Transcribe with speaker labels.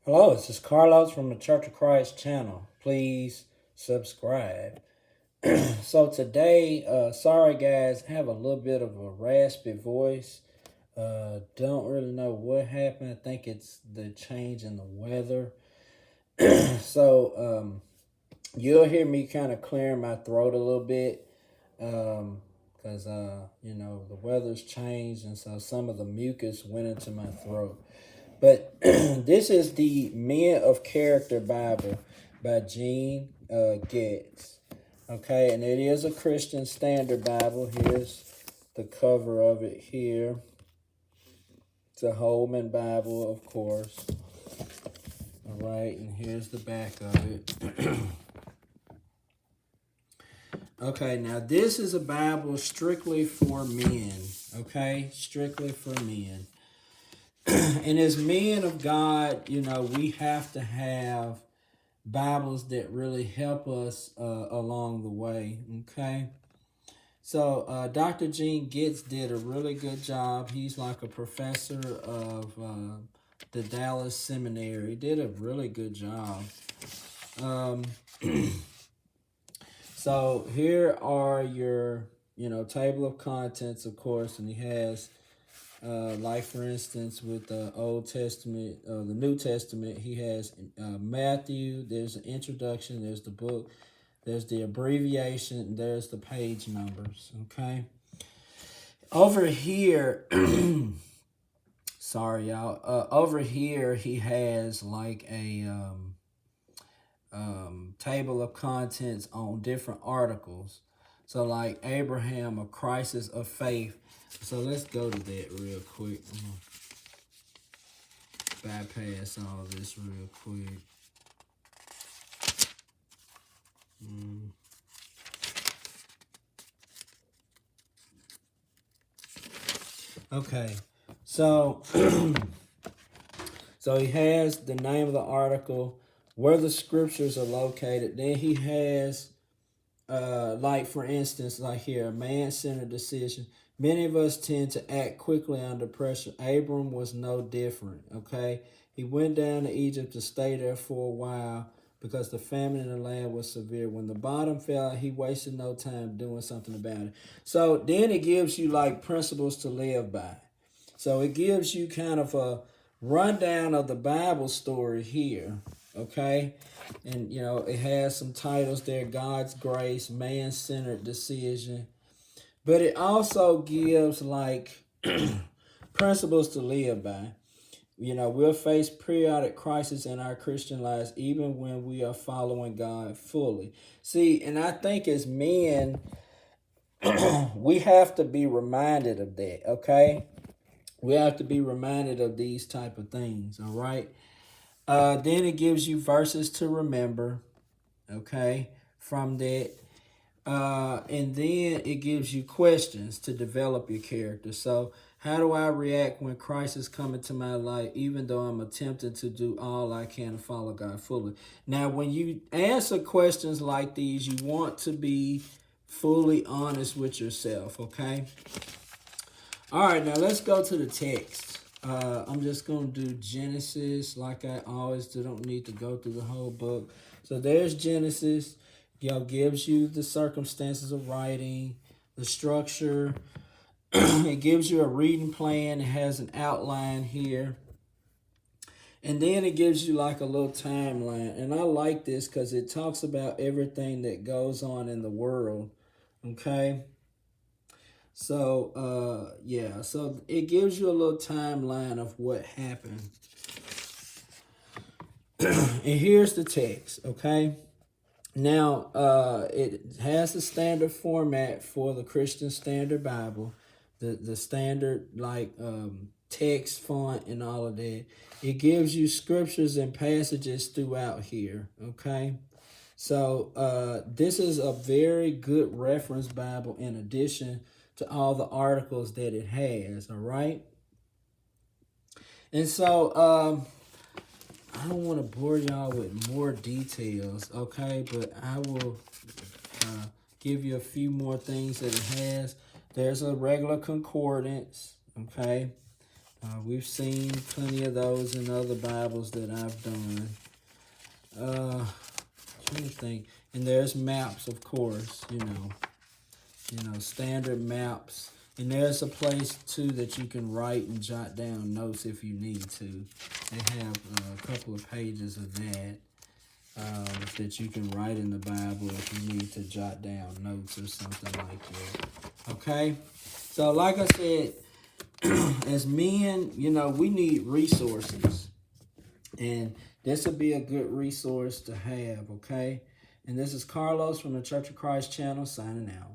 Speaker 1: Hello, this is Carlos from the Church of Christ channel. Please subscribe. So today, sorry guys, I have a little bit of a raspy voice. Don't really know what happened. I think it's the change in the weather. So you'll hear me kind of clearing my throat a little bit because the weather's changed, and so some of the mucus went into my throat. But this is the Men of Character Bible by Gene Getz. Okay, and it is a Christian Standard Bible. Here's the cover of it here. It's a Holman Bible, of course. All right, and here's the back of it. Okay, now this is a Bible strictly for men. Okay, strictly for men. And as men of God, we have to have Bibles that really help us along the way, okay? So Dr. Gene Getz did a really good job. He's like a professor of the Dallas Seminary. He did a really good job. So here are your, table of contents, of course, and he has like for instance, with the Old Testament, the New Testament, he has Matthew. There's an introduction. There's the book. There's the abbreviation. There's the page numbers. Okay. Over here, sorry y'all. Over here, he has like a table of contents on different articles. So like Abraham, a crisis of faith. So let's go to that real quick. I'm gonna bypass all this real quick. Okay, so so he has the name of the article, where the scriptures are located. Then he has like for instance, like here, a man-centered decision. Many of us tend to act quickly under pressure. Abram was no different, okay? He went down to Egypt to stay there for a while because the famine in the land was severe. When the bottom fell out, he wasted no time doing something about it. So then it gives you like principles to live by. So it gives you kind of a rundown of the Bible story here, okay? And, it has some titles there: God's Grace, Man-Centered Decision. But it also gives, like, principles to live by. We'll face periodic crises in our Christian lives, even when we are following God fully. See, and I think as men, we have to be reminded of that, okay? We have to be reminded of these type of things, all right? Then it gives you verses to remember, okay, from that. And then it gives you questions to develop your character. So how do I react when crisis come into my life, even though I'm attempting to do all I can to follow God fully? Now, when you answer questions like these, you want to be fully honest with yourself, okay? All right, now let's go to the text. I'm just going to do Genesis like I always do. Don't need to go through the whole book. So there's Genesis. Gives you the circumstances of writing, the structure. It gives you a reading plan. It has an outline here. And then it gives you like a little timeline. And I like this because it talks about everything that goes on in the world. Okay. So, yeah. So it gives you a little timeline of what happened. And here's the text. Okay. Now, it has the standard format for the Christian Standard Bible, the standard like text font and all of that. It gives you scriptures and passages throughout here, okay? So this is a very good reference Bible in addition to all the articles that it has, all right? And so I don't want to bore y'all with more details, okay? But I will give you a few more things that it has. There's a regular concordance, okay? We've seen plenty of those in other Bibles that I've done. Trying to think. And there's maps, of course, you know, standard maps. And there's a place, too, that you can write and jot down notes if you need to. They have a couple of pages of that that you can write in the Bible if you need to jot down notes or something like that. Okay? So, like I said, as men, you know, we need resources. And this will be a good resource to have, okay? And this is Carlos from the Church of Christ channel signing out.